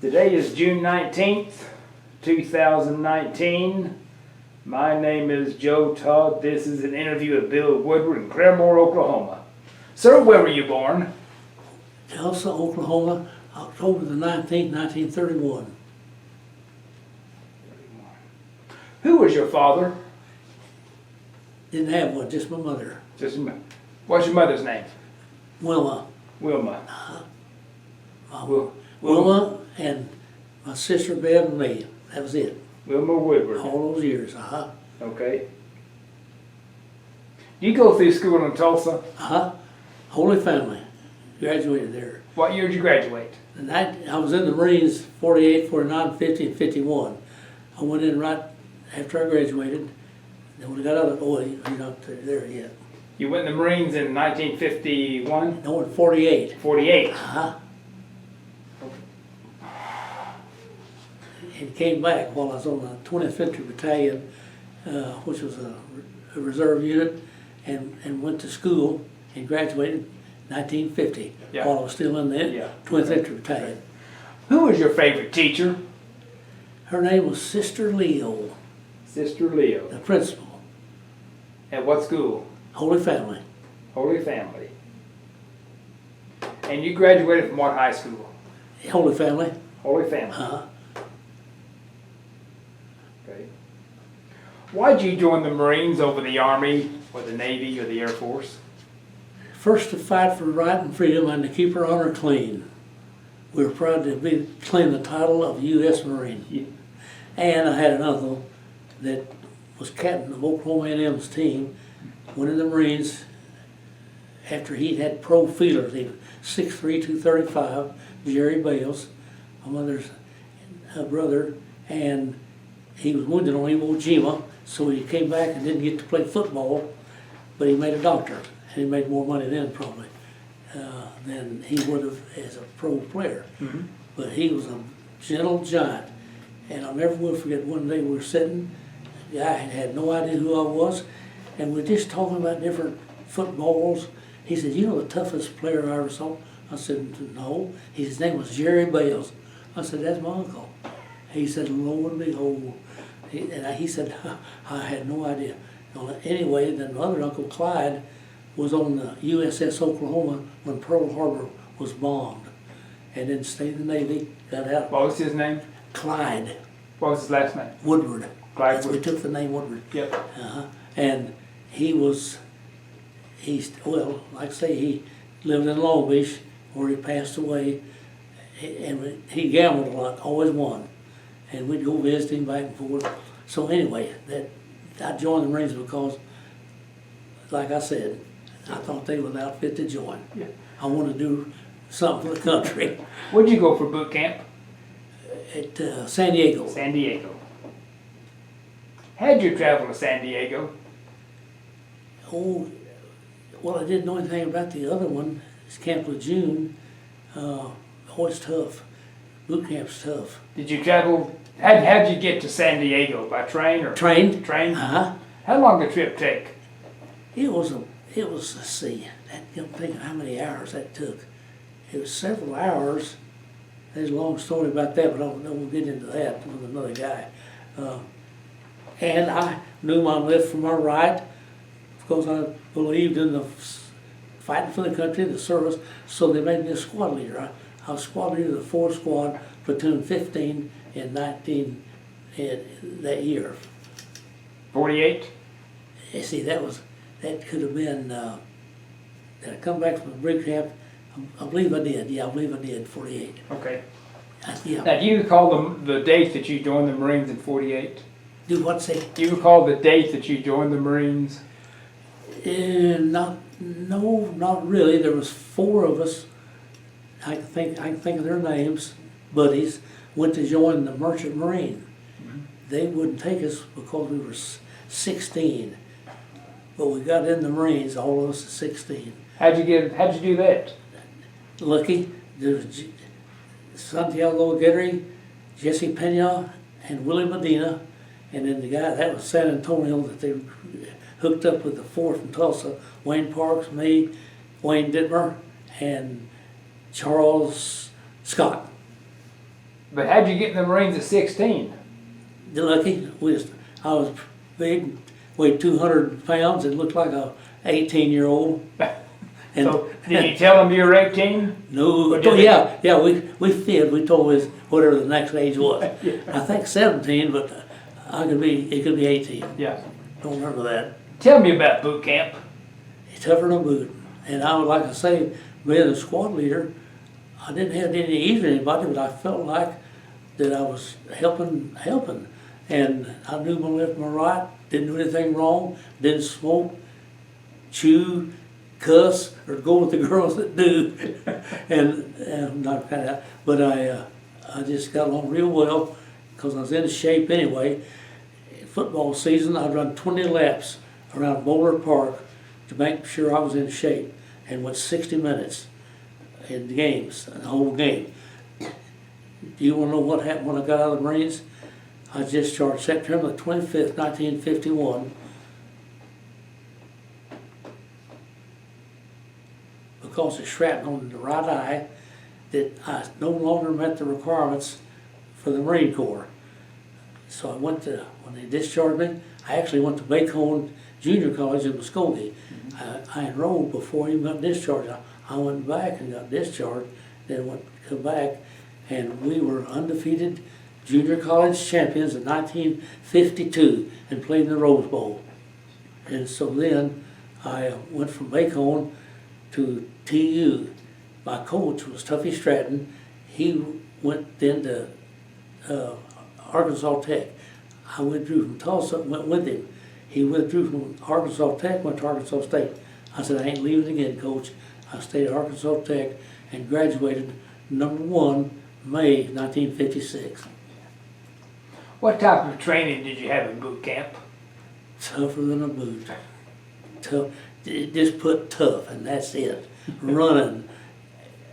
Today is June 19th, 2019. My name is Joe Todd. This is an interview with Bill Woodward in Claremore, Oklahoma. Sir, where were you born? Tulsa, Oklahoma, October the 19th, 1931. Who was your father? Didn't have one, just my mother, What's your mother's name? Wilma. Wilma. Wilma and my sister Bev and me. That was it. Wilma Woodward. All those years, Okay. You go through school in Tulsa? Holy Family. Graduated there. What year did you graduate? And I was in the Marines 48, 49, 50, and 51. I went in right after I graduated. Then when I got out of he's not there yet. You went in the Marines in 1951? No, in 48. 48? And came back while I was on the 20th Infantry Battalion, which was a reserve unit, and went to school and graduated 1950 while I was still in the 20th Infantry Battalion. Who was your favorite teacher? Her name was Sister Leo. Sister Leo. The principal. At what school? Holy Family. Holy Family. And you graduated from what high school? Holy Family. Holy Family. Okay. Why'd you join the Marines over the Army or the Navy or the Air Force? First to fight for right and freedom and to keep our honor clean. We were proud to claim the title of U.S. Marine. Yeah. And I had an uncle that was captain of Oklahoma A&M's team, went in the Marines after he'd had pro feelers. He was 6'3", 235, Jerry Bales, my mother's brother, and he was wounded on Iwo Jima, so he came back and didn't get to play football, but he made a doctor, and he made more money then probably than he would have as a pro player. Mm-hmm. But he was a gentle giant, and I'll never will forget one day we were sitting, the guy had no idea who I was, and we were just talking about different footballs. He said, "You know the toughest player I ever saw?" I said, "No." His name was Jerry Bales. I said, "That's my uncle." He said, "Lo and behold." He said, "I had no idea." Anyway, then my other uncle, Clyde, was on the USS Oklahoma when Pearl Harbor was bombed, and then stayed in the Navy, got out. What was his name? Clyde. What was his last name? Woodward. Clyde We took the name Woodward. Yep. And like I say, he lived in Long Beach where he passed away, and he gambled a lot, always won. And we'd go visit him back and forth. So anyway, I joined the Marines because, like I said, I thought they were the outfit to join. Yeah. I wanted to do something for the country. Where'd you go for boot camp? At San Diego. San Diego. How'd you travel to San Diego? Oh, well, I didn't know anything about the other one. It's Camp Lejeune. It's tough. Boot camp's tough. Did you travel? How'd you get to San Diego? By train or? Train. Train? How long did the trip take? It was, let's see, I'm thinking how many hours that took. It was several hours. There's a long story about that, but I won't get into that with another guy. And I knew my left from my right because I believed in the fighting for the country, the service, so they made me a squad leader. I was squad leader of the 4th Squad, platoon 15 in that year. 48? You see, that could have been, did I come back from the brig camp? I believe I did. Yeah, I believe I did, 48. Okay. Yeah. Now, do you recall the date that you joined the Marines in 48? Do what, say? Do you recall the date that you joined the Marines? No, not really. There was 4 of us. I can think of their names. Buddies went to join the Merchant Marine. Mm-hmm. They wouldn't take us because we were 16, but we got in the Marines. All of us at 16. How'd you do that? Lucky. There was Santiago Guerri, Jesse Pena, and Willie Medina, and then the guy that was San Antonio that they hooked up with the 4th in Tulsa. Wayne Parks, me, Wayne Dittmer, and Charles Scott. But how'd you get in the Marines at 16? Lucky, I was big, weighed 200 pounds and looked like a 18-year-old. And So did you tell them you were 18? no, Or did they- yeah, we told us whatever the next age was. I think 17, but it could be 18. Yeah. Don't remember that. Tell me about boot camp. It's tougher than a boot. And I would like to say, being a squad leader, I didn't have any ease with anybody, but I felt like that I was helping. And I knew my left and my right, didn't do anything wrong, didn't smoke, chew, cuss, or go with the girls that do. and not kind of, but I just got along real well because I was in shape anyway. Football season, I'd run 20 laps around Boulder Park to make sure I was in shape, and went 60 minutes in the games, the whole game. Do you want to know what happened when I got out of the Marines? I was discharged September 25th, 1951. Because of shrapnel in the right eye, that I no longer met the requirements for the Marine Corps. So when they discharged me, I actually went to Bacone Junior College in Muskogee. I enrolled before he got discharged. I went back and got discharged, then come back, and we were undefeated junior college champions in 1952 and played in the Rose Bowl. And so then I went from Bacone to TU. My coach was Tuffy Stratton. He went then to Arkansas Tech. I withdrew from Tulsa and went with him. He withdrew from Arkansas Tech, went to Arkansas State. I said, I ain't leaving again, Coach. I stayed at Arkansas Tech and graduated #1 May 1956. What type of training did you have in boot camp? Tougher than a boot. Tough. Just put tough, and that's it. Running,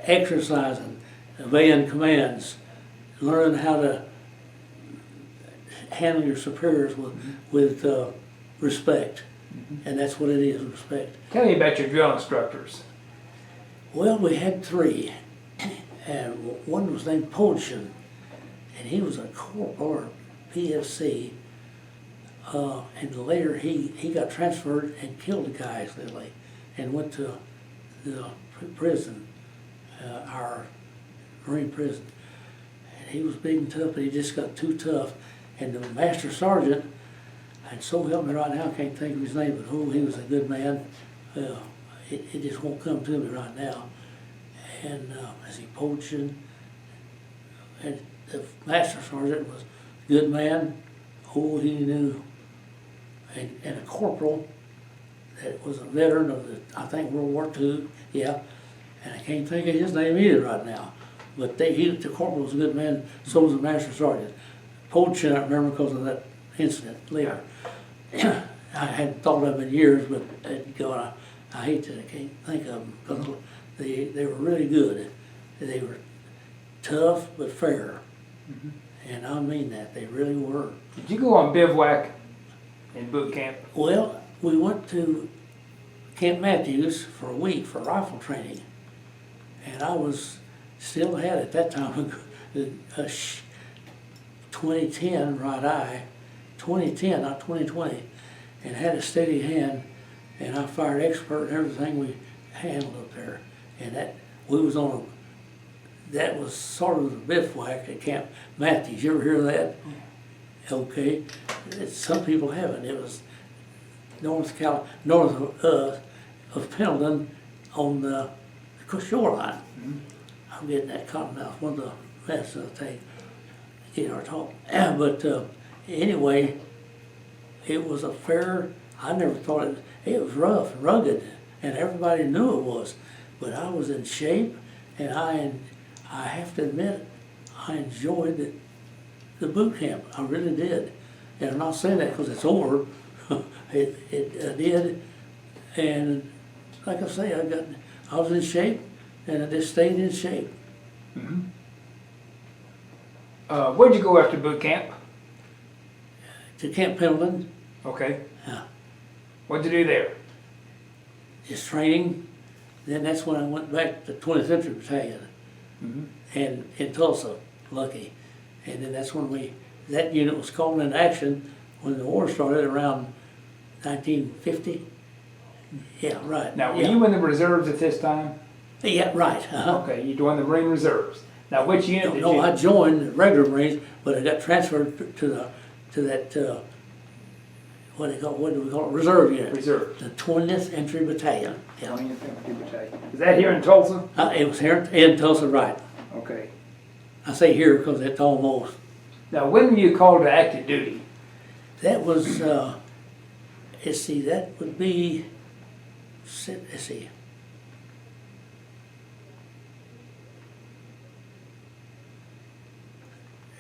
exercising, obeying commands, learning how to handle your superiors with respect. And that's what it is, respect. Tell me about your drill instructors. Well, we had 3, and one was named Polchin, and he was a corporal or PFC, and later he got transferred and killed a guy accidentally, and went to the prison, our Marine prison. And he was big and tough, but he just got too tough. And the master sergeant, and so help me right now, I can't think of his name, but he was a good man. It just won't come to me right now. And as he Polchin, and the master sergeant was a good man. He knew, and a corporal that was a veteran of I think World War II, yeah. And I can't think of his name either right now. But the corporal was a good man, so was the master sergeant. Polchin, I remember because of that incident later. I hadn't thought of them in years, but I hate that I can't think of them because they were really good. They were tough but fair. Mm-hmm. And I mean that, they really were. Did you go on bivouac in boot camp? Well, we went to Camp Matthews for a week for rifle training. And I still had at that time a 2010 right eye, 2010, not 2020, and had a steady hand, and I fired expert in everything we handled up there. And that was sort of the bivouac at Camp Matthews. You ever hear of that? Okay. Some people haven't. It was north of Pendleton on the shoreline. Mm-hmm. I'm getting that cottonmouth, one of the best I'll take. Get our talk. But anyway, it was a fair, I never thought it was rough and rugged, and everybody knew it was. But I was in shape, and I have to admit, I enjoyed the boot camp. I really did. And I'm not saying that because it's over. It did. And like I say, I was in shape, and I just stayed in shape. Mm-hmm. Where'd you go after boot camp? To Camp Pendleton. Okay. Yeah. What'd you do there? Just training. Then that's when I went back to 25th Battalion. Mm-hmm. And in Tulsa, Lucky. And then that's when that unit was called into action when the war started around 1950. Yeah, right. Now, were yeah. you in the reserves at this time? Yeah, right. Uh-huh. Okay, you joined the Marine Reserves. Now, which unit did No, you? I joined the regular Marines, but I got transferred to that, what do we call it, reserve unit. Reserves. The 20th Infantry Battalion. Yeah. 20th Infantry Battalion. Is that here in Tulsa? It was here in Tulsa, right. Okay. I say here because it's almost. Now, when were you called to active duty? That was, let's see, that would be, let's see.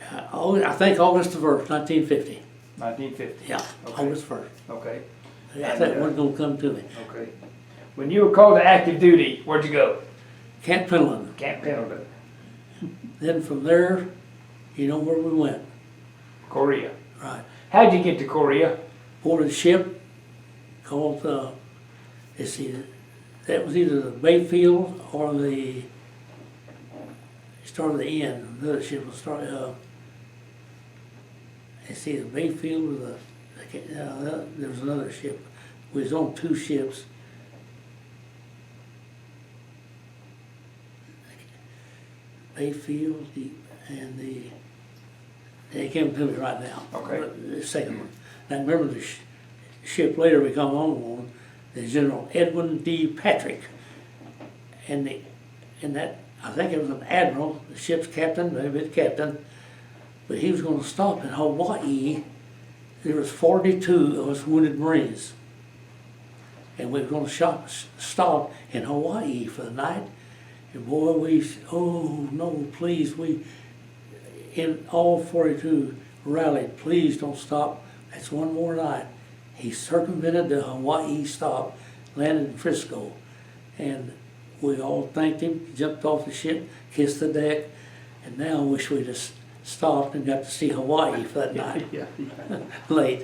I think August the 1st, 1950. 1950. Yeah, Okay. August 1st. Okay. I thought it wasn't gonna come to me. Okay. When you were called to active duty, where'd you go? Camp Pendleton. Camp Pendleton. Then from there, you know where we went. Korea. Right. How'd you get to Korea? Boarded a ship called, let's see, that was either the Bayfield or the, start of the end. Another ship was start, let's see, the Bayfield or the, there was another ship. We was on two ships. Bayfield and they came to me right now. Okay. The second one. Now remember the ship later we come on, the General Edwin D. Patrick. And that, I think it was an admiral, the ship's captain, maybe the captain, but he was going to stop in Hawaii. There was 42 of us wounded Marines. And we were going to stop in Hawaii for the night. And boy, oh no, please, in all 42 rallied, please don't stop. That's one more night. He circumvented the Hawaii stop, landed in Frisco. And we all thanked him, jumped off the ship, kissed the deck, and now I wish we'd have stopped and got to see Hawaii for that night. Yeah. Late.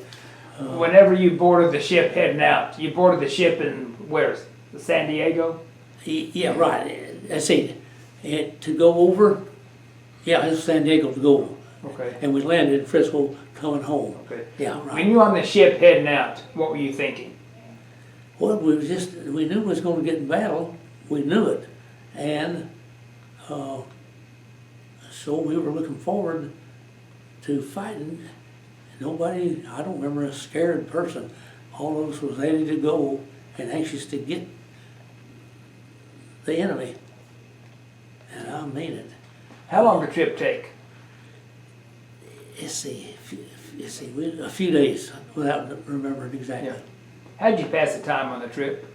Whenever you boarded the ship heading out, you boarded the ship in where's? San Diego? Yeah, right. That's it. And to go over, yeah, it's San Diego to go. Okay. And we landed in Frisco coming home. Okay. Yeah, When right. you were on the ship heading out, what were you thinking? Well, we knew we was going to get in battle. We knew it. And so we were looking forward to fighting. Nobody, I don't remember a scared person. All of us was ready to go and anxious to get the enemy. And I mean it. How long did the trip take? Let's see, a few days without remembering exactly. Yeah. How'd you pass the time on the trip?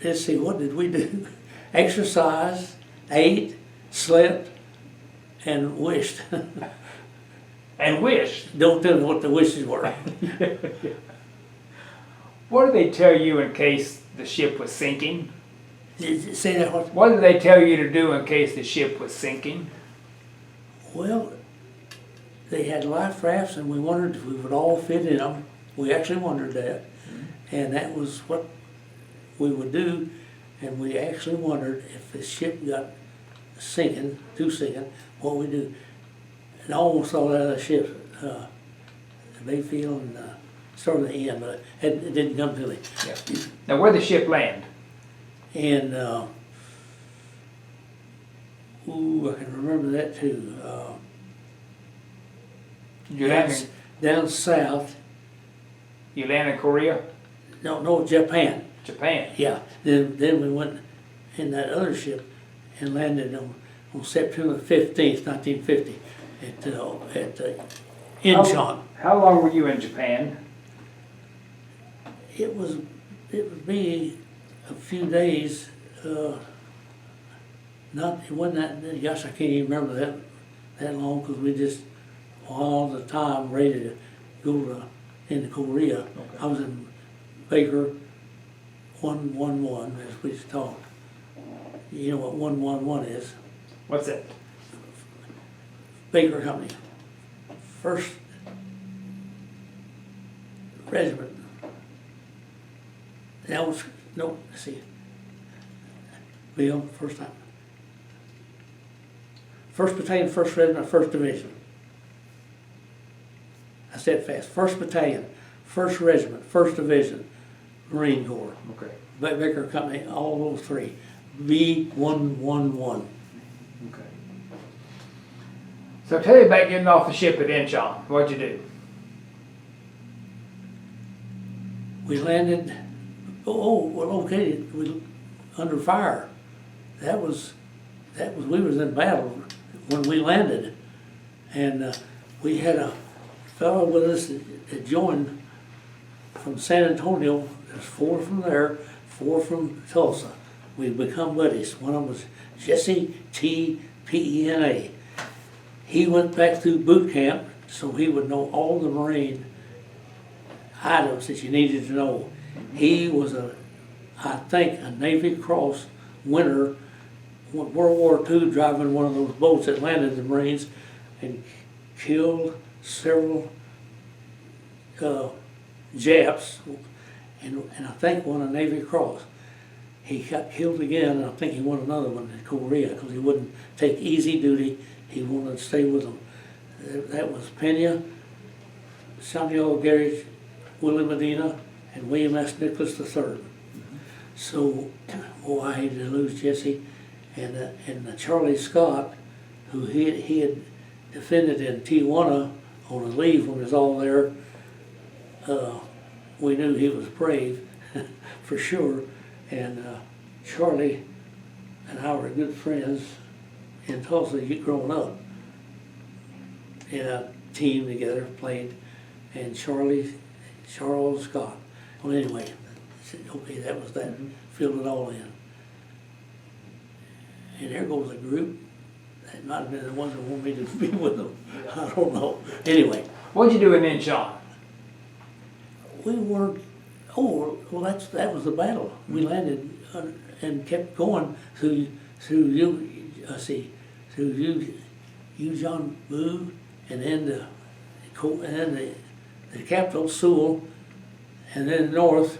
Let's see, what did we do? Exercise, ate, slept, and wished. And wished. Don't tell me what the wishes were. What did they tell you in case the ship was sinking? Did you say that? What did they tell you to do in case the ship was sinking? Well, they had life rafts, and we wondered if we would all fit in them. We actually wondered that, and that was what we would do. And we actually wondered if the ship got sinking, what we do. And I almost saw that other ship, the Bayfield, and sort of the end, but it didn't come to me. Yeah. Now, where'd the ship land? And I can remember that too. You land Down south. in Korea? No, Japan. Japan. Yeah. Then we went in that other ship and landed on September 15th, 1950, at Incheon. How long were you in Japan? It would be a few days. It wasn't that. Gosh, I can't even remember that long because we just all the time ready to go into Korea. Okay. I was in Baker 111 as we talked. You know what 111 is? What's that? Baker Company, 1st Regiment. That was let's see. Bill, first time. 1st Battalion, 1st Regiment, 1st Division. I said fast. 1st Battalion, 1st Regiment, 1st Division, Marine Corps. Okay. Baker Company, all those three. B111. Okay. So tell me about getting off the ship at Incheon. What'd you do? We landed, okay, we under fire. That was, we was in battle when we landed. And we had a fellow with us that joined from San Antonio. There's 4 from there, 4 from Tulsa. We become buddies. One of them was Jesse T. Pena. He went back through boot camp so he would know all the Marine items that you needed to know. He was I think, a Navy Cross winner, World War II, driving one of those boats that landed the Marines and killed several Japs, and I think won a Navy Cross. He got killed again, and I think he won another one in Korea because he wouldn't take easy duty. He wanted to stay with them. That was Pena, Samuel Garrett, Willie Medina, and William S. Nicholas III. So, I hated to lose Jesse, and Charlie Scott, who he had defended in Tijuana on a leave when it was all there. We knew he was brave, for sure, and Charlie and I were good friends in Tulsa growing up. In a team together, played, and Charles Scott. Well, anyway, okay, that was that. Filled it all in. And there goes a group. That might have been the ones that wanted me to be with them. I don't know. Anyway. What'd you do in Incheon? We weren't, that was the battle. We landed and kept going through John Boo, and then the capital, Seoul, and then north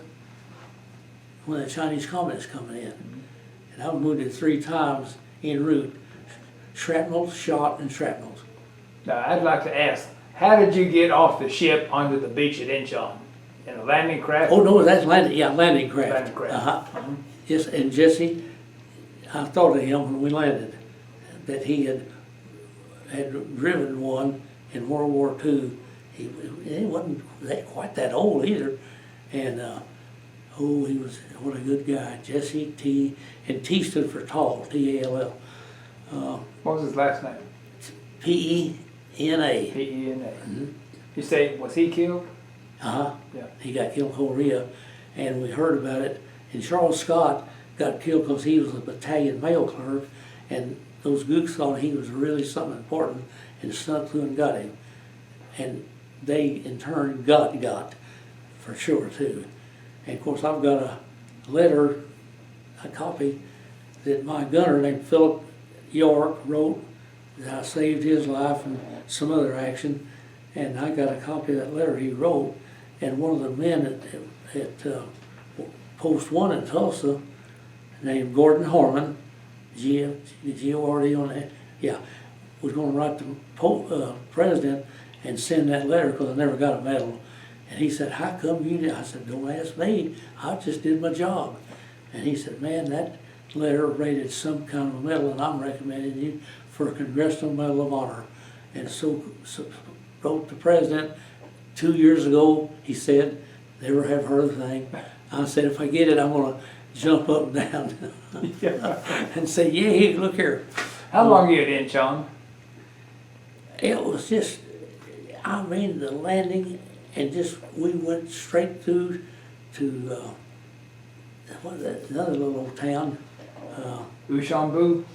when the Chinese communists coming in. And I was wounded 3 times en route. Shrapnel, shot, and shrapnels. Now, I'd like to ask, how did you get off the ship onto the beach at Incheon? In a landing craft? Oh, no, that's landing craft. Landing craft. Yes, and Jesse, I thought of him when we landed, that he had driven one in World War II. He wasn't quite that old either, and he was, what a good guy. Jesse T, and T stood for tall, T-A-L-L. What was his last name? P-E-N-A. P-E-N-A. You say, was he killed? Uh-huh. Yeah. He got killed in Korea, and we heard about it. And Charles Scott got killed because he was a battalion mail clerk, and those gooks thought he was really something important and snuck through and got him. And they, in turn, got for sure, too. And, of course, I've got a letter, a copy, that my gunner named Philip York wrote that I saved his life and some other action. And I got a copy of that letter he wrote, and one of the men at Post 1 in Tulsa, named Gordon Harmon, G-O-R-D on that, yeah, was going to write the president and send that letter because I never got a medal. And he said, how come you did? I said, don't ask me, I just did my job. And he said, man, that letter rated some kind of a medal, and I'm recommending you for a Congressional Medal of Honor. And so wrote the president 2 years ago. He said, never have heard of the thing. I said, if I get it, I'm going to jump up and down and say, yeah, look here. How long are you at Incheon? It was just, the landing, and just, we went straight through to, another little old town. Ushanbu?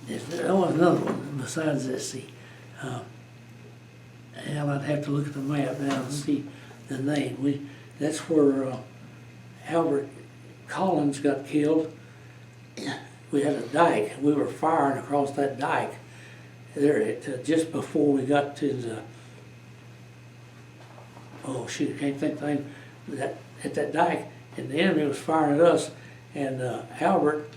There was another one besides this, see. And I'd have to look at the map now and see the name. That's where Albert Collins got killed. We had a dike. We were firing across that dike there just before we got to the, oh shoot, I can't think of the name, at that dike, and the enemy was firing at us, and Albert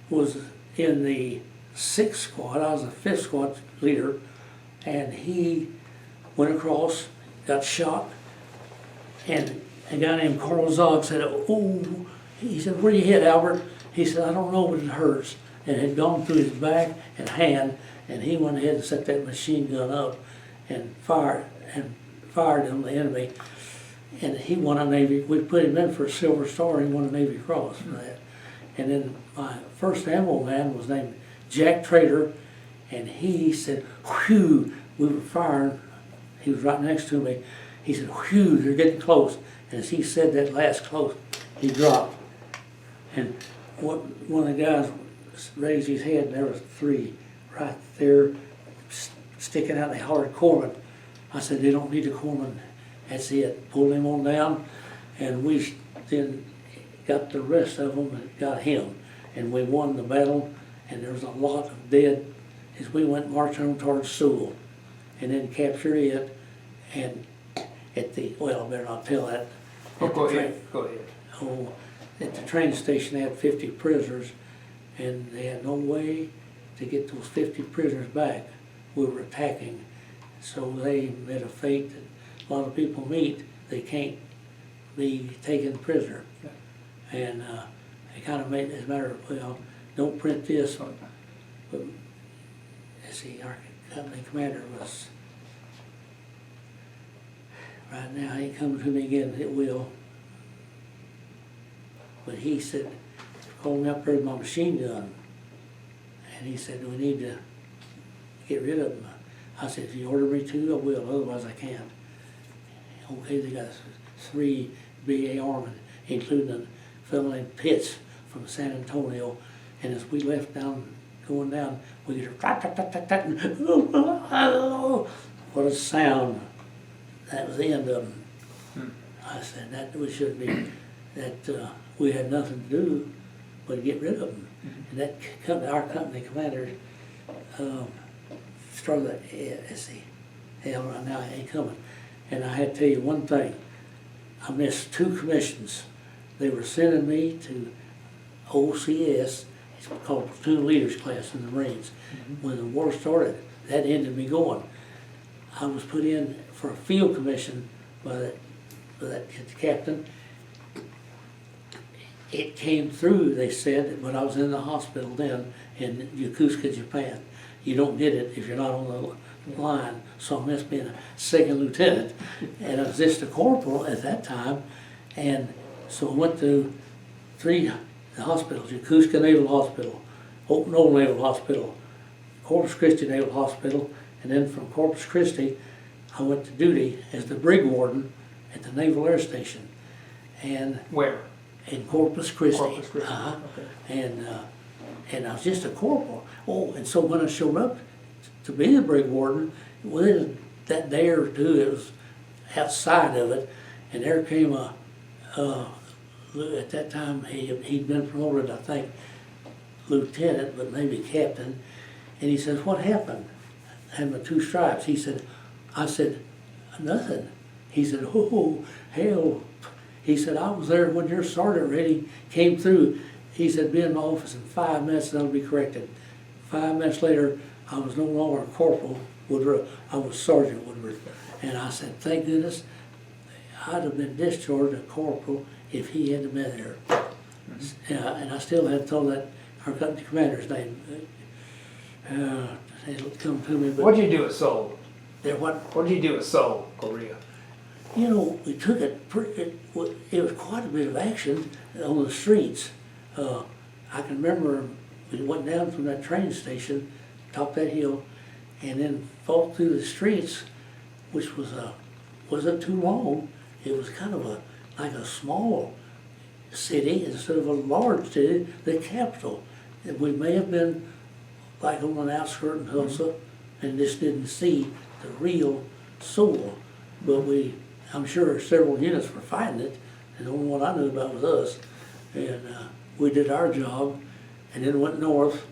was in the 6th squad, I was the 5th squad leader, and he went across, got shot, and a guy named Carl Zog said, "Oh," he said, "Where you hit, Albert?" He said, "I don't know, but it hurts." And it had gone through his back and hand, and he went ahead and set that machine gun up and fired on the enemy. And he won a Navy, we put him in for a Silver Star, and he won a Navy Cross for that. And then my first ammo man was named Jack Trader, and he said, "Whew," we were firing, he was right next to me. He said, "Whew, they're getting close." And as he said that last close, he dropped. And one of the guys raised his head, and there was 3 right there sticking out. They hollered, "Corpsman." I said, "They don't need a corpsman." That's it. Pulled him on down, and we then got the rest of them and got him. And we won the battle, and there was a lot of dead as we went marching on towards Sewell, and then captured it. And at the, well, I better not tell that. Oh, go ahead. Oh, at the train station, they had 50 prisoners, and they had no way to get those 50 prisoners back. We were attacking, so they met a fate that a lot of people meet. They can't be taken prisoner. And they kind of made, as a matter of, well, don't print this, but let's see, our company commander was, right now, he comes to me again, it will. But he said, called me up there with my machine gun, and he said, "We need to get rid of them." I said, "If you order me to, I will, otherwise I can't." Okay, they got 3 BA Army, including a fellow named Pitts from San Antonio, and as we left going down, we hear what a sound. That was the end of them. I said, that we should be, that we had nothing to do but get rid of them. And that our company commander started, let's see, hell, right now I ain't coming. And I had to tell you one thing, I missed 2 commissions. They were sending me to OCS, it's called Platoon Leaders Class in the Marines. When the war started, that ended me going. I was put in for a field commission by that captain. It came through, they said, but I was in the hospital then in Yokosuka, Japan. You don't get it if you're not on the line, so I missed being a 2nd lieutenant. And I was just a corporal at that time, and so I went to 3 hospitals: Yokosuka Naval Hospital, Oak Knoll Naval Hospital, Corpus Christi Naval Hospital, and then from Corpus Christi, I went to duty as the brig warden at the Naval Air Station. And Where? in Corpus Christi. Corpus Christi. Okay. And I was just a corporal. Oh, and so when I showed up to be the brig warden, within that day or 2, it was outside of it, and there came at that time he'd been promoted, I think, lieutenant, but maybe captain, and he says, "What happened?" I had my 2 stripes. I said, "Nothing." He said, "Oh, hell." He said, "I was there when your sergeant ready came through." He said, "Be in my office in 5 minutes and I'll be corrected." 5 minutes later, I was no longer Corporal Woodward, I was Sergeant Woodward. And I said, thank goodness, I'd have been discharged a corporal if he hadn't been there. And I still haven't told that our company commander's name. It'll come to me. But what did you do at Seoul? What did you do at Seoul, Korea? You know, we took it was quite a bit of action on the streets. I can remember we went down from that train station, top that hill, and then fought through the streets, which wasn't too long. It was kind of like a small city instead of a large city, the capital. And we may have been like on an outskirt in Tulsa and just didn't see the real Seoul. But I'm sure several units were fighting it, and the only one I knew about was us. And we did our job, and then went north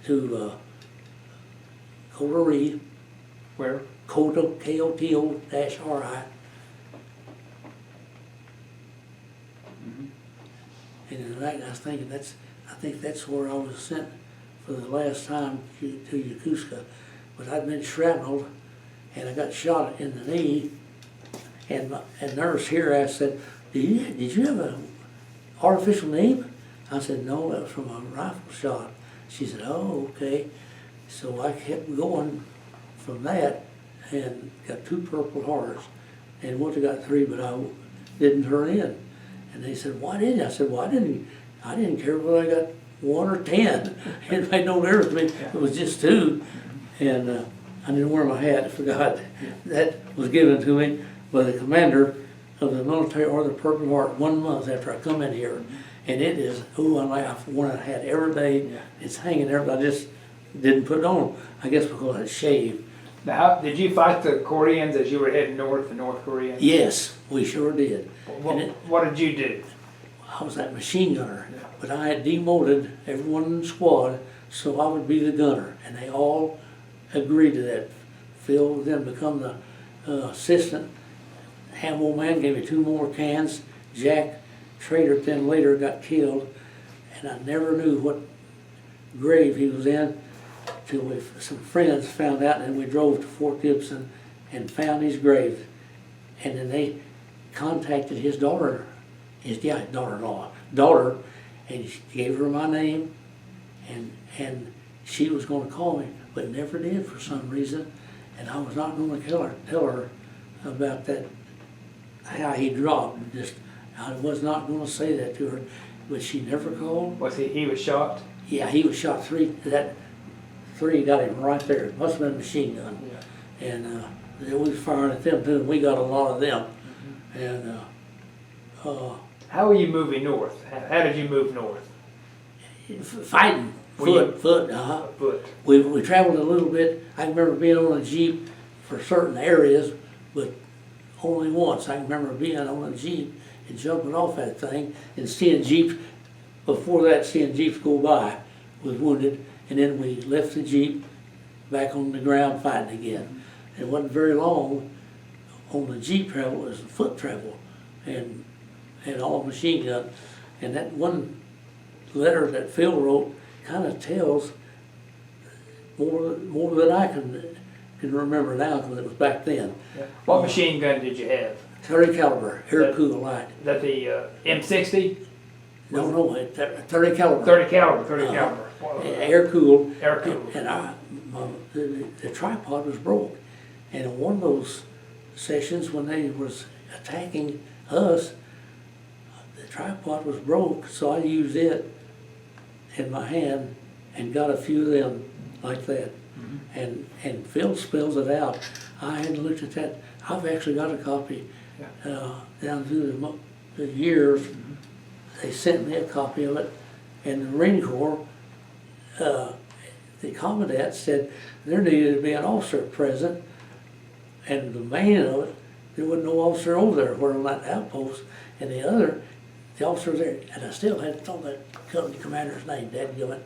to Kotari. Where? Koto, K-O-T-O-R-I. And in fact, I think that's where I was sent for the last time to Yokosuka, but I'd been shrapneled and I got shot in the knee. And nurse here asked, said, did you have an artificial knee? I said, no, that was from a rifle shot. She said, oh, okay. So I kept going from that and got 2 Purple Hearts and would have got 3, but I didn't turn in. And they said, why didn't you? I said, well, I didn't care whether I got 1 or 10. It made no difference to me. It was just 2. And I didn't wear my hat. I forgot that was given to me by the commander of the military Order of the Purple Heart 1 month after I come in here. And it is, I've worn a hat every day. Yeah. It's hanging there, but I just didn't put it on. I guess because I shaved. Now, did you fight the Koreans as you were heading north, the North Koreans? Yes, we sure did. What did you do? I was that machine gunner, but I had demoted everyone in the squad so I would be the gunner, and they all agreed to that. Phil would then become the assistant. Hambo man gave me 2 more cans. Jack Trader then later got killed, and I never knew what grave he was in till some friends found out, and we drove to Fort Gibson and found his grave. And then they contacted his daughter, daughter, and she gave her my name, and she was going to call me, but never did for some reason. And I was not going to tell her about that, how he dropped. I was not going to say that to her, but she never called. Was he was shot? Yeah, he was shot 3. That 3 got him right there. It must have been a machine gun. Yeah. And they was firing at them too. And we got a lot of them. And how were you moving north? How did you move north? fighting, foot. Foot. We traveled a little bit. I can remember being on a Jeep for certain areas, but only once. I can remember being on a Jeep and jumping off that thing and seeing Jeeps, before that seeing Jeeps go by, was wounded, and then we left the Jeep back on the ground fighting again. It wasn't very long on the Jeep travel, it was foot travel, and all machine gun. And that one letter that Phil wrote kind of tells more than I can remember now, because it was back then. Yeah. What machine gun did you have? 30 caliber, air cooled light. Is that the M60? No, 30 caliber. 30 caliber, 30 caliber. Air cooled. Air cooled. And the tripod was broke. And in one of those sessions when they was attacking us, the tripod was broke, so I used it in my hand and got a few of them like that. Mm-hmm. And Phil spells it out. I hadn't looked at that. I've actually got a copy down through the years. Mm-hmm. They sent me a copy of it, and the Marine Corps, the commandant said there needed to be an officer present, and the main of it, there wasn't no officer over there where on that outpost, and the officer was there, and I still hadn't thought that company commander's name, dadgummit,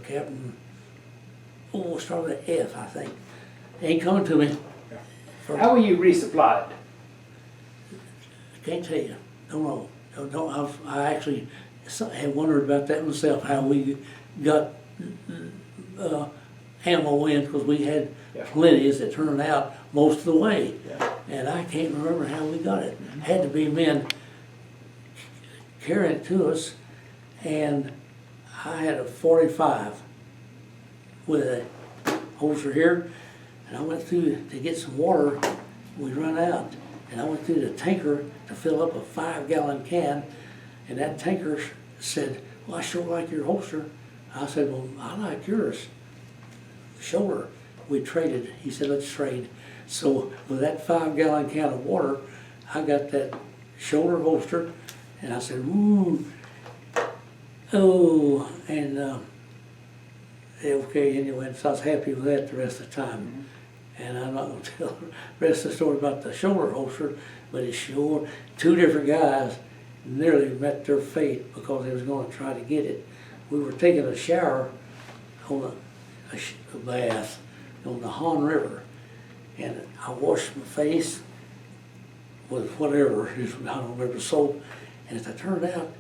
Captain, started with an F, I think. Ain't coming to me. How were you resupplied? I can't tell you. Don't know. I actually had wondered about that myself, how we got ammo in, because we had plenty, as it turned out, most of the way. Yeah. And I can't remember how we got it. Mm-hmm. Had to be men carrying it to us, and I had a 45 with a holster here, and I went through to get some water. We run out, and I went through the tanker to fill up a 5-gallon can, and that tanker said, well, I sure like your holster. I said, well, I like yours. Shoulder. We traded. He said, let's trade. So with that 5-gallon can of water, I got that shoulder holster, and I said, ooh, oh, and okay, anyway, so I was happy with that the rest of the time. And I'm not going to tell the rest of the story about the shoulder holster, but it's sure 2 different guys nearly met their fate because they was going to try to get it. We were taking a shower on a bath on the Han River, and I washed my face with whatever, I don't remember, soap, and as it turned out,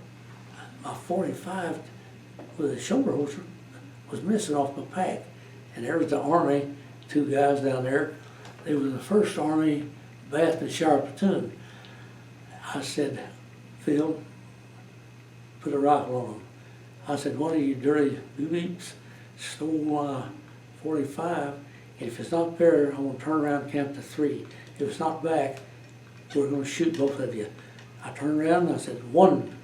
my 45 with a shoulder holster was missing off my pack. And there was the Army, 2 guys down there. They were the 1st Army Bath and Shower Platoon. I said, Phil, put a rifle on them. I said, one of you dirty boobies stole 45. If it's not there, I'm gonna turn around and count to 3. If it's not back, we're gonna shoot both of you. I turned around and I said, 1,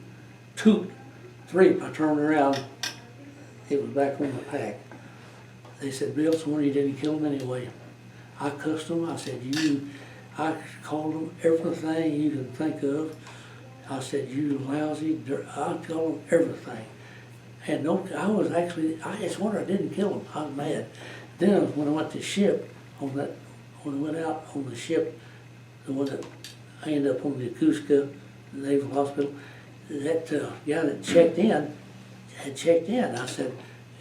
2, 3. I turned around, it was back on the pack. They said, Bill, so when you didn't kill him anyway. I cussed them. I said, I called them everything you can think of. I said, you lousy, I called them everything. And no, I just wonder I didn't kill him. I was mad. Then when I went to ship, when I went out on the ship, the one that I ended up on the Yokosuka Naval Hospital, that guy that checked in, had checked in. I said,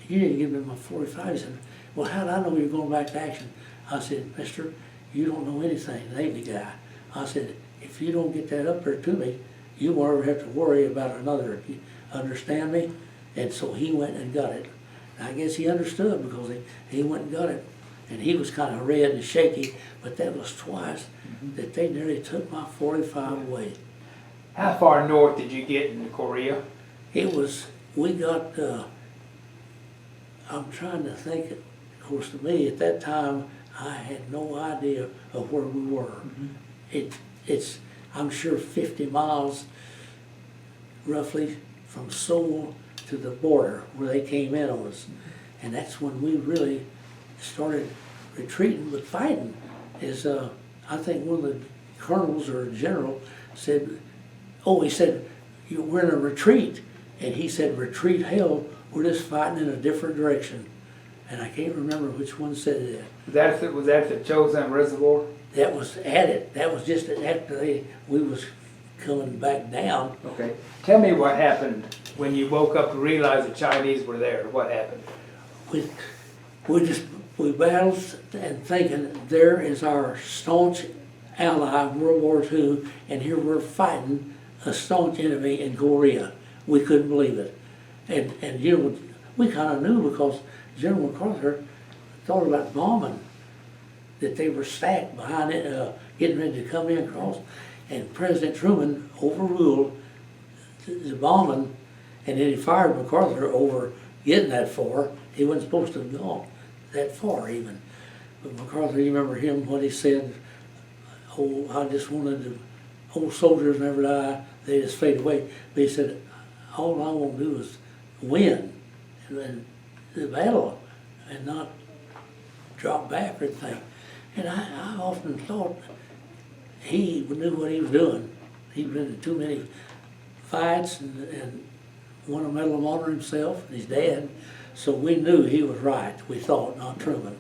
you didn't give me my 45. He said, well, how did I know you were going back to action? I said, mister, you don't know anything, Navy guy. I said, if you don't get that up there to me, you won't ever have to worry about another. You understand me? And so he went and got it. I guess he understood because he went and got it. And he was kind of red and shaky, but that was twice that they nearly took my 45 away. How far north did you get in Korea? We got, I'm trying to think, of course to me at that time, I had no idea of where we were. It's, I'm sure 50 miles roughly from Seoul to the border where they came in on us. And that's when we really started retreating, but fighting. I think one of the colonels or general said, he said, we're in a retreat. And he said, retreat hell, we're just fighting in a different direction. And I can't remember which one said that. Was that the Chosin Reservoir? That was at it. That was just after we was coming back down. Okay. Tell me what happened when you woke up to realize the Chinese were there. What happened? We battled and thinking there is our staunch ally, World War II, and here we're fighting a staunch enemy in Korea. We couldn't believe it. And you know, we kind of knew because General MacArthur thought about bombing, that they were stacked behind it, getting ready to come in across. And President Truman overruled the bombing, and then he fired MacArthur over getting that far. He wasn't supposed to have gone that far even. But MacArthur, you remember him, what he said, I just wanted the old soldiers never die, they just fade away. But he said, all I want to do is win and the battle and not drop back or anything. And I often thought he knew what he was doing. He'd been in too many fights and won a Medal of Honor himself and his dad. So we knew he was right, we thought, not Truman.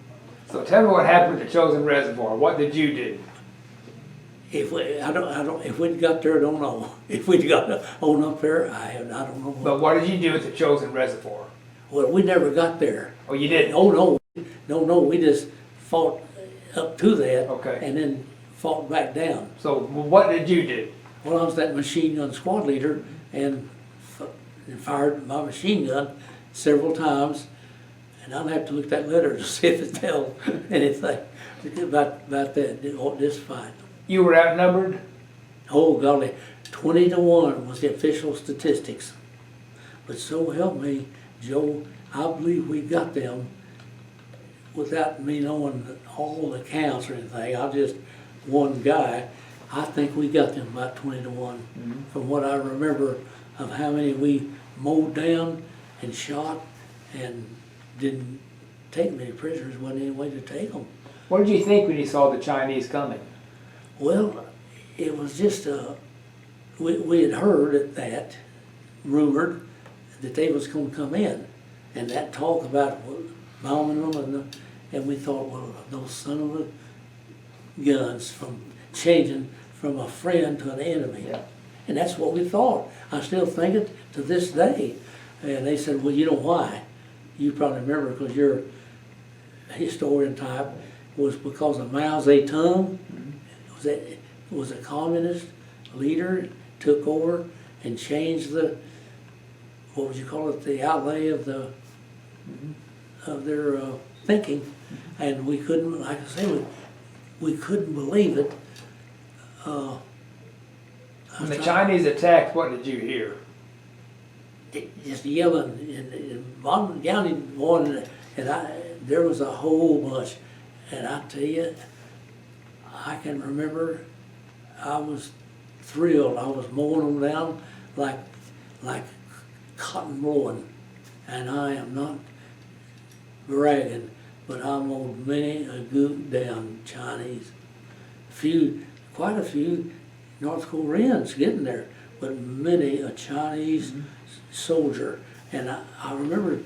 So tell me what happened at the Chosin Reservoir. What did you do? If we'd got there, I don't know. If we'd got on up there, I don't know. But what did you do at the Chosin Reservoir? Well, we never got there. Oh, you didn't? Oh, no, we just fought up to that. Okay. And then fought back down. So what did you do? Well, I was that machine gun squad leader and fired my machine gun several times. And I'll have to look at that letter to see if it tells anything about this fight. You were outnumbered? Oh, golly, 20-1 was the official statistics. But so help me, Joe, I believe we got them without me knowing all the counts or anything. I'm just one guy. I think we got them about 20-1 from what I remember of how many we mowed down and shot and didn't take many prisoners. Wasn't any way to take them. What did you think when you saw the Chinese coming? Well, it was just we had heard that, rumored that they was going to come in, and that talk about bombing them, and we thought, well, those son of a guns from changing from a friend to an enemy. Yeah. And that's what we thought. I still think it to this day. And they said, well, you know why? You probably remember because you're a historian type, was because of Mao Zedong. Was a communist leader, took over and changed the, what would you call it, the outlay of the thinking, and we couldn't, like I say, we couldn't believe it. When the Chinese attacked, what did you hear? Just yelling, and Bottom County one, and there was a whole bunch, and I tell you, I can remember, I was thrilled. I was mowing them down like cotton blowing, and I am not bragging, but I mowed many a goot down Chinese. Quite a few North Koreans getting there, but many a Chinese soldier. And I remember,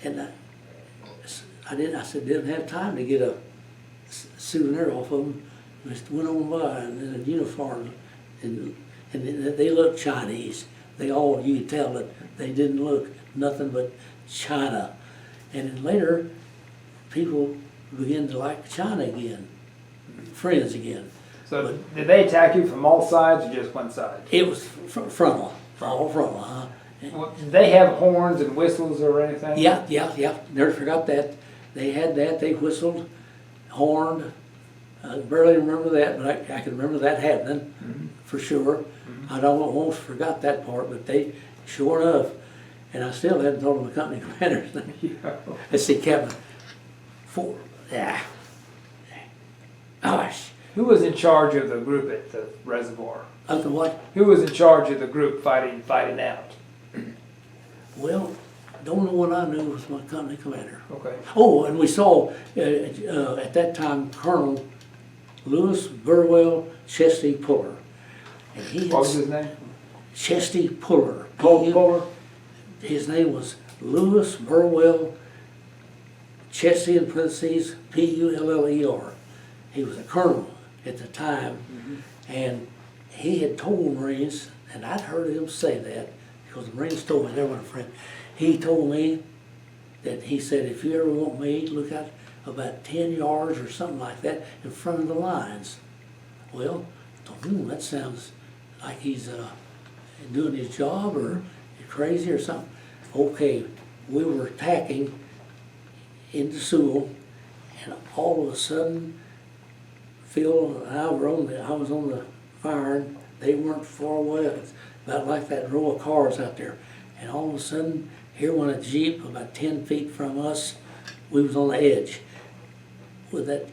I said, didn't have time to get a souvenir off of them. Just went on by in a uniform, and they looked Chinese. You could tell that they didn't look nothing but China. And then later, people began to like China again, friends again. So did they attack you from all sides or just one side? It was frontal, all frontal, huh? Well, did they have horns and whistles or anything? Yeah. Never forgot that. They had that. They whistled, horned. I barely remember that, but I can remember that happening for sure. I don't almost forgot that part, but they, sure enough, and I still hadn't told them the company commander's name. Yeah. Let's see, Captain Ford. Yeah. Gosh. Who was in charge of the group at the reservoir? Of the what? Who was in charge of the group fighting out? Well, the only one I knew was my company commander. Okay. Oh, and we saw at that time Colonel Lewis Burwell Chesty Puller. And he What was his name? Chesty Puller. Puller? His name was Lewis Burwell Chesty in parentheses Puller. He was a colonel at the time, and he had told Marines, and I'd heard him say that because the Marines told me they weren't a friend. He told me that he said, if you ever want me, look out about 10 yards or something like that in front of the lines. Well, I thought, that sounds like he's doing his job or crazy or something. Okay, we were attacking into Sewell, and all of a sudden, Phil and I was on the fire, and they weren't far away. It's about like that row of cars out there. And all of a sudden, here went a Jeep about 10 feet from us. We was on the edge with that,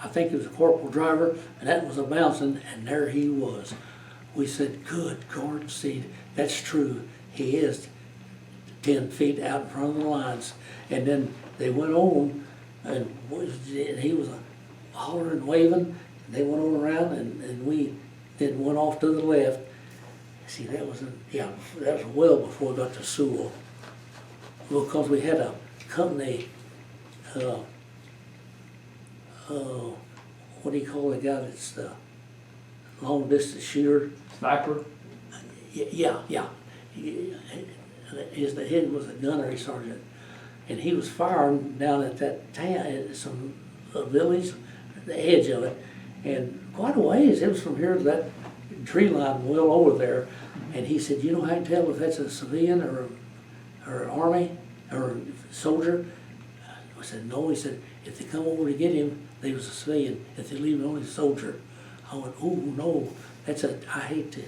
I think it was a corporal driver, and that was a bouncing, and there he was. We said, good Gordon Seed, that's true. He is 10 feet out in front of the lines. And then they went on, and he was hollering and waving. They went on around, and we then went off to the left. See, that was well before we got to Sewell, because we had a company. What do you call the guy that's the long distance shooter? Sniper? Yeah. The head was a gunnery sergeant, and he was firing down at that town, at some village, the edge of it, and quite a ways. It was from here to that tree line well over there. And he said, you know how you tell if that's a civilian or an army or soldier? I said, no. He said, if they come over to get him, they was a civilian. If they leave him, only a soldier. I went, oh no, I hate to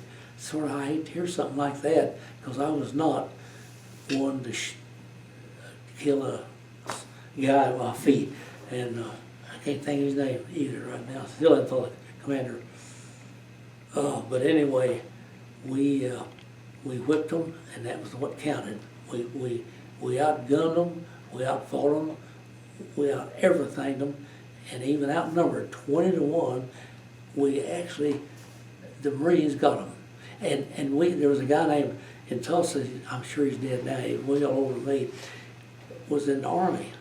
hear something like that, because I was not one to kill a guy at my feet. And I can't think of his name either right now. Still ain't the commander. But anyway, we whipped them, and that was what counted. We outgunned them, we outfought them, we out everythinged them, and even outnumbered 20 to 1. The Marines got them, and there was a guy named in Tulsa. I'm sure he's dead now. He's way all over me. Was in the Army,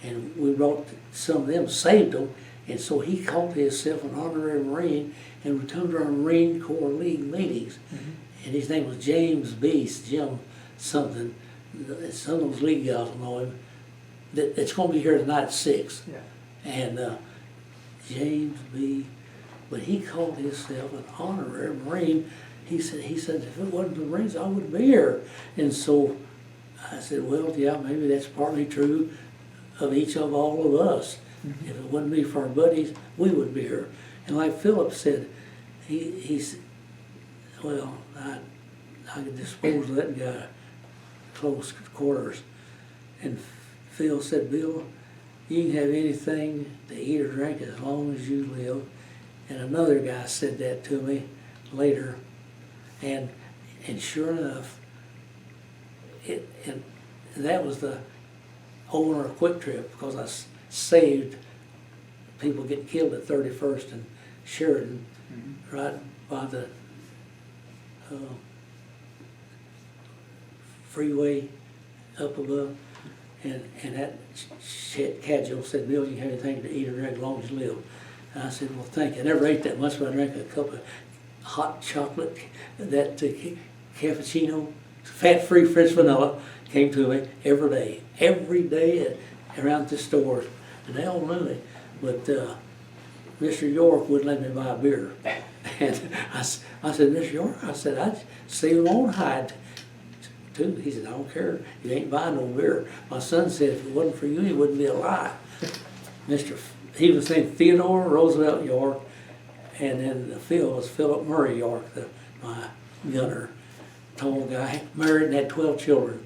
and we brought some of them, saved them, and so he called himself an honorary Marine and returned to our Marine Corps League meetings. And his name was James Beast, Jim something. Some of those league guys will know him. It's going to be here tonight at 6. Yeah. And James B. But he called himself an honorary Marine. He said if it wasn't the Marines, I wouldn't be here. And so I said, well, yeah, maybe that's partly true of each of all of us. If it wouldn't be for our buddies, we would be here. And like Philip said, he said, well, I could dispose of that guy close quarters. And Phil said, Bill, you can have anything to eat or drink as long as you live. And another guy said that to me later. And sure enough, and that was the owner of Quick Trip, because I saved people getting killed at 31st and Sheridan, right by the freeway up above. And that Cadgel said, Bill, you can have anything to eat or drink as long as you live. And I said, well, thank you. I never ate that much, but I drank a cup of hot chocolate, that cappuccino, fat-free French vanilla, came to me every day around the stores. And they all knew me. But Mr. York wouldn't let me buy a beer. And I said, Mr. York, I said, I'd save my own hide too. He said, I don't care, you ain't buying no beer. My son said if it wasn't for you, he wouldn't be alive. He was named Theodore Roosevelt York, and then Phil was Philip Murray York, my gunner, tall guy, married and had 12 children,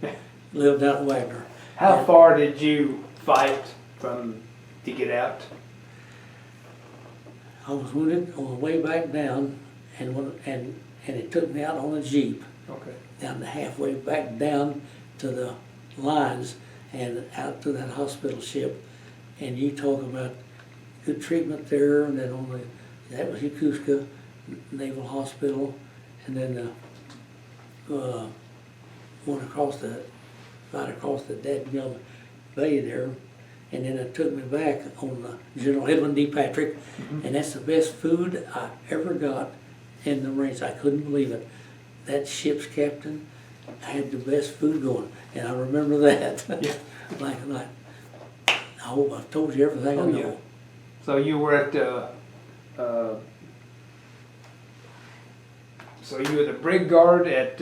lived out in Wagner. How far did you fight to get out? I was wounded on the way back down, and it took me out on a Jeep. Okay. Down the halfway back down to the lines and out to that hospital ship. And you talk about good treatment there, and then that was Yokosuka Naval Hospital, and then one right across the dadgum bay there. And then it took me back on the General Edwin D. Patrick, and that's the best food I ever got in the Marines. I couldn't believe it. That ship's captain had the best food going, and I remember that. Yeah. like, I hope I've told you everything I know. Yeah. So you were at so you were the brig guard at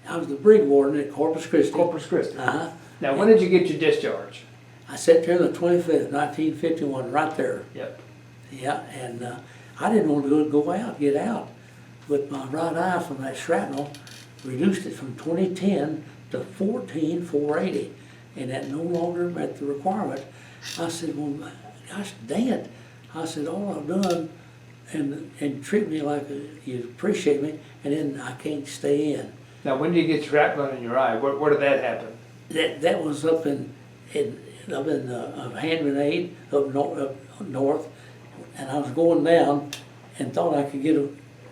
I was the brig warden at Corpus Christi. Corpus Christi. Uh-huh. Now, when did you get your discharge? I sat there on the 25th, 1951, right there. Yep. Yeah, and I didn't want to get out. But my right eye from that shrapnel reduced it from 2010 to 14,480, and that no longer met the requirement. I said, well, gosh dang it. I said, all I've done, and treat me like you appreciate me, and then I can't stay in. Now, when did you get shrapnel in your eye? Where did that happen? That was up in hand grenade up north, and I was going down and thought I could get a.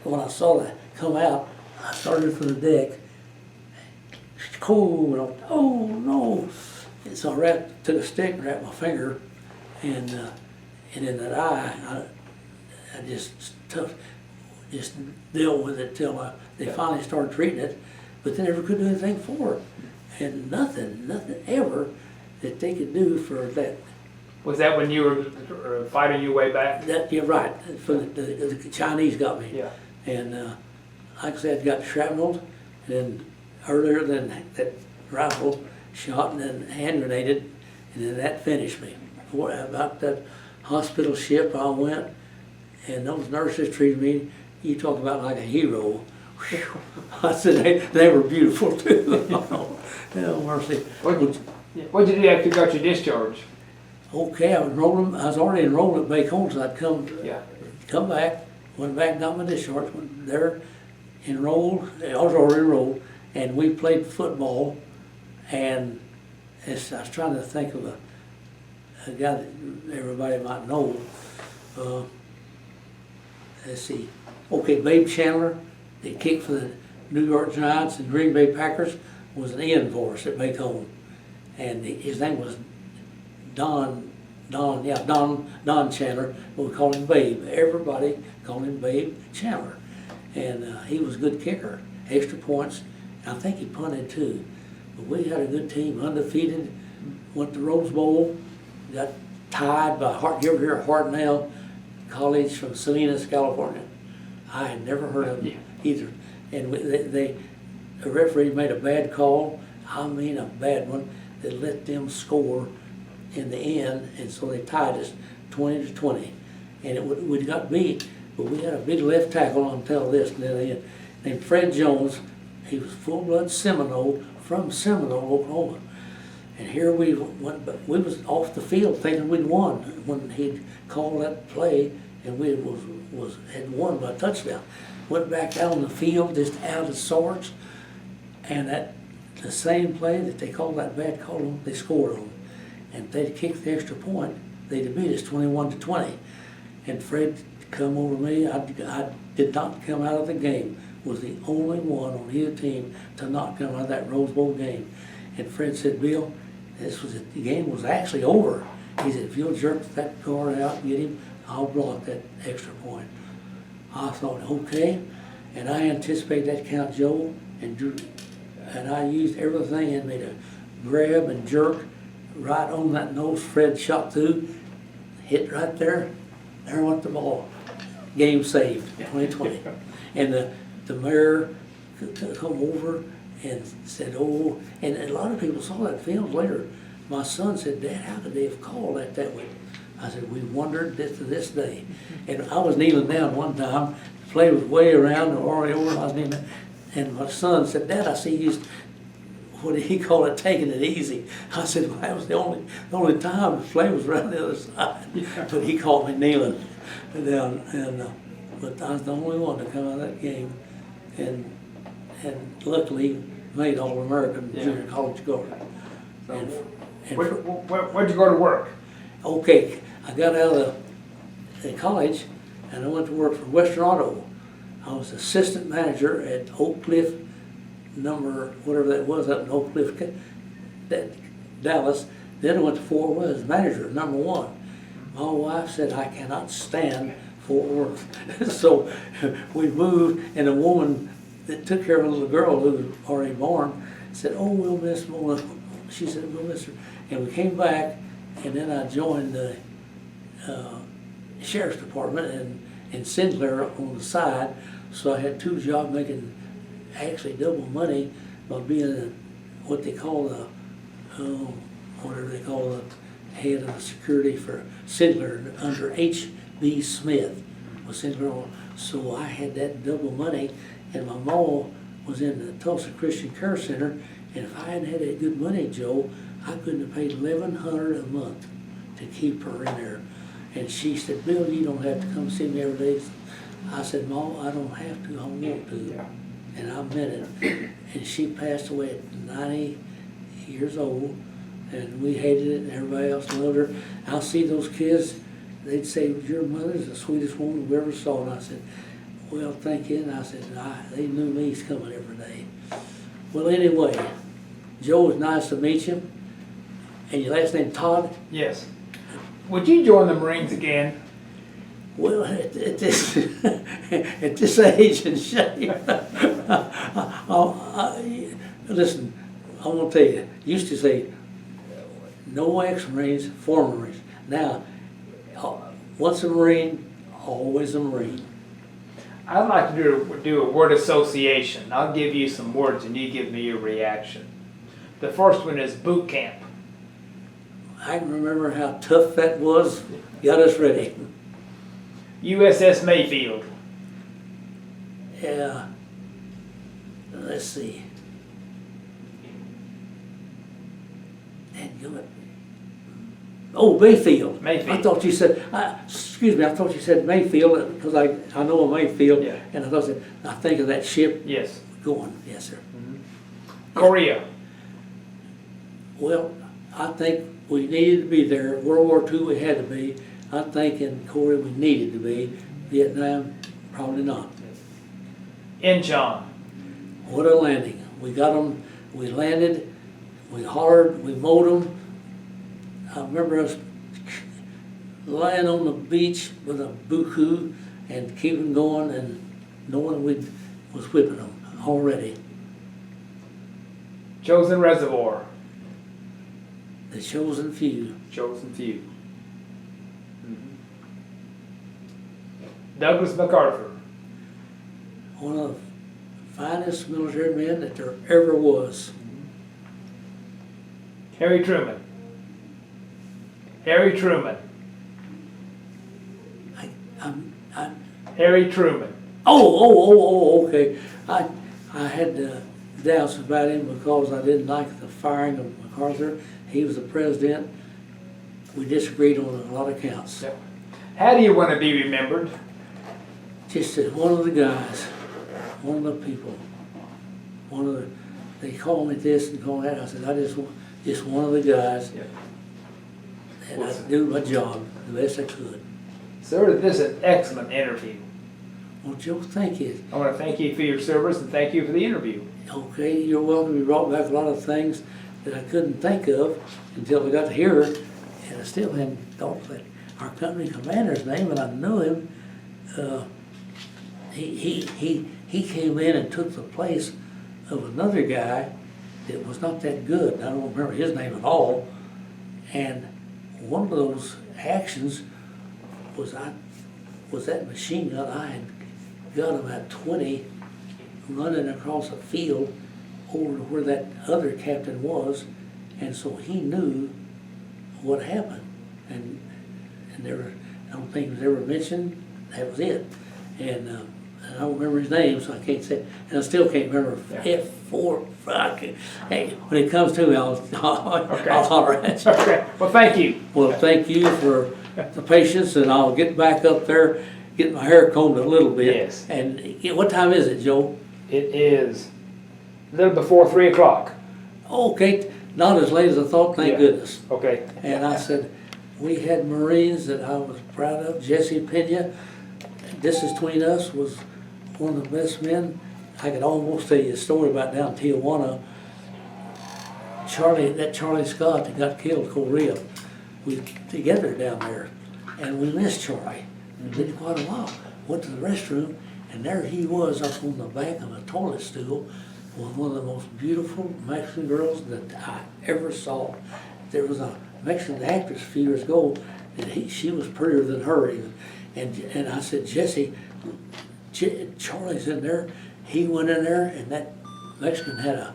When I saw that come out, I started from the deck. It's cold, and oh no! And so I took a stick and wrapped my finger, and in that eye, I just dealt with it till they finally started treating it, but they never could do anything for it, and nothing ever that they could do for that. Was that when you were fighting your way back? You're right. The Chinese got me. Yeah. And like I said, got shrapneled, and then earlier than that rifle shot and then hand grenaded, and then that finished me. About that hospital ship I went, and those nurses treated me, you talk about like a hero. Whew. I said they were beautiful too. Oh, mercy. What did you do after you got your discharge? Okay, I was already enrolled at Bacon, so I'd come back, went back, got my discharge, went there, enrolled. I was already enrolled, and we played football. And I was trying to think of a guy that everybody might know. Let's see. Okay, Babe Chandler, that kicked for the New York Giants and Green Bay Packers, was an end for us at Bacon. And his name was Don Chandler. We called him Babe. Everybody called him Babe Chandler. And he was a good kicker, extra points. I think he punted too. But we had a good team, undefeated, went to Rose Bowl, got tied by you ever hear of Hartnell College from Salinas, California? I had never heard of them either. And the referee made a bad call. I mean a bad one, that let them score in the end, and so they tied us 20-20. And we got beat, but we had a big left tackle, I'll tell this, named Fred Jones. He was full-blood Seminole from Seminole, Oklahoma. And here we went, but we was off the field thinking we'd won when he'd called that play, and we had won by a touchdown. Went back out on the field, just out of sorts, and that the same play that they called that bad call on, they scored on. And if they'd kicked the extra point, they'd have beat us 21-20. And Fred come over me. I did not come out of the game. Was the only one on either team to not come out of that Rose Bowl game. And Fred said, Bill, the game was actually over. He said, if you'll jerk that guard out and get him, I'll block that extra point. I thought, okay. And I anticipate that count, Joe, and I used everything in me to grab and jerk right on that nose. Fred shot through, hit right there. There went the ball. Game saved, 2020. And the mayor come over and said, oh, and a lot of people saw that film later. My son said, Dad, how could they have called that way? I said, we wondered this to this day. And I was kneeling down one time, the play was way around, already over, I was kneeling, and my son said, Dad, I see you, what did he call it, taking it easy. I said, well, that was the only time the play was around the other side. But he called me kneeling down, but I was the only one to come out of that game, and luckily made All-American junior college guard. So where'd you go to work? Okay, I got out of the college and I went to work for Western Auto. I was assistant manager at Oak Cliff, number whatever that was, up in Oak Cliff, Dallas. Then I went to Fort Worth as manager, number 1. My wife said, I cannot stand Fort Worth. So we moved, and a woman that took care of a little girl who was already born said, oh, we'll miss Mona. She said, we'll miss her. And we came back, and then I joined the sheriff's department in Sinclair on the side. So I had 2 jobs making actually double money by being what they call whatever they call the head of the security for Sinclair under H.B. Smith was Sinclair. So I had that double money, and my mom was in the Tulsa Christian Care Center, and if I hadn't had that good money, Joe, I couldn't have paid $1,100 a month to keep her in there. And she said, Bill, you don't have to come see me every day. I said, Mom, I don't have to, I want to. Yeah. And I meant it. And she passed away at 90 years old, and we hated it, and everybody else loved her. I'll see those kids, they'd say, your mother's the sweetest woman we ever saw. And I said, well, thank you. And I said, they knew me's coming every day. Well, anyway, Joe, it's nice to meet you. And your last name, Todd? Yes. Would you join the Marines again? Well, at this at this age and shape, listen, I'm gonna tell you. Used to say, no ex-Marines, former Marines. Now, once a Marine, always a Marine. I'd like to do a word association. I'll give you some words and you give me your reaction. The first one is boot camp. I can remember how tough that was. Got us ready. USS Mayfield. Yeah. Let's see. Oh, Mayfield. Mayfield. I thought you said, excuse me, I thought you said Mayfield because I know a Mayfield. Yeah. And I think of that ship Yes. going. Yes, sir. Korea. Well, I think we needed to be there. World War II, we had to be. I think in Korea we needed to be. Vietnam, probably not. Incheon. What a landing. We got them, we landed, we hollered, we mowed them. I remember us lying on the beach with a buku and keeping going and knowing we was whipping them already. Chosen Reservoir. The chosen few. Chosen few. Douglas MacArthur. One of the finest military men that there ever was. Harry Truman. Harry Truman. I Harry Truman. okay. I had doubts about him because I didn't like the firing of MacArthur. He was the president. We disagreed on a lot of counts. Yep. How do you want to be remembered? Just as one of the guys, one of the people, they call me this and call me that. I said, I just one of the guys. Yep. And I do my job the best I could. Sir, this is an excellent interview. Well, Joe, thank you. I want to thank you for your service and thank you for the interview. Okay, you're welcome. You brought back a lot of things that I couldn't think of until I got to hear it, and I still hadn't thought that our company commander's name, and I know him. He came in and took the place of another guy that was not that good. I don't remember his name at all. And one of those actions was that machine gun. I had got about 20 running across a field over to where that other captain was, and so he knew what happened. And there, I don't think it was ever mentioned. That was it. And I don't remember his name, so I can't say. And I still can't remember F4. Hey, when it comes to me, I'll holler at you. Okay. Well, thank you. Well, thank you for the patience, and I'll get back up there, get my hair combed a little bit. Yes. And what time is it, Joe? It is a little before 3 o'clock. Okay, not as late as I thought, thank goodness. Okay. And I said, we had Marines that I was proud of. Jesse Pena, this is between us, was one of the best men. I could almost tell you a story about down in Tijuana. Charlie Scott that got killed, Korea, we were together down there, and we missed Charlie. It been quite a while. Went to the restroom, and there he was up on the back of a toilet stool with one of the most beautiful Mexican girls that I ever saw. There was a Mexican actress a few years ago, and she was prettier than her even. And I said, Jesse, Charlie's in there. He went in there, and that Mexican had a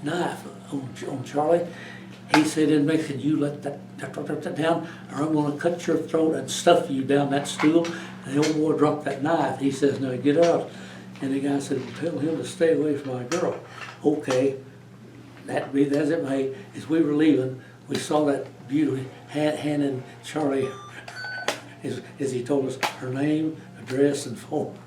knife on Charlie. He said in Mexican, you let that down, or I'm going to cut your throat and stuff you down that stool. And the old boy dropped that knife. He says, now get up. And the guy said, tell him to stay away from my girl. Okay, that be as it may. As we were leaving, we saw that beauty handing Charlie, as he told us, her name, address, and phone.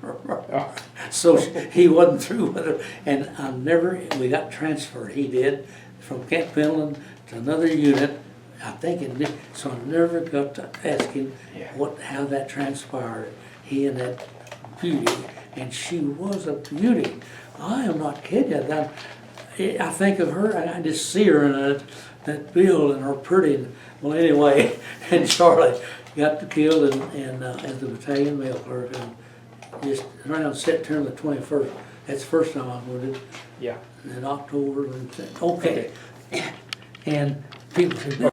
So he wasn't through with her. And we got transferred, he did, from Camp Finland to another unit, I think, so I never got to ask him how that transpired. He and that beauty, and she was a beauty. I am not kidding you. I think of her, I just see her in that Bill and her pretty. Well, anyway, and Charlie got killed as the battalion mail clerk, and just around September the 21st. That's the first time I voted. Yeah. In October, okay. And people said,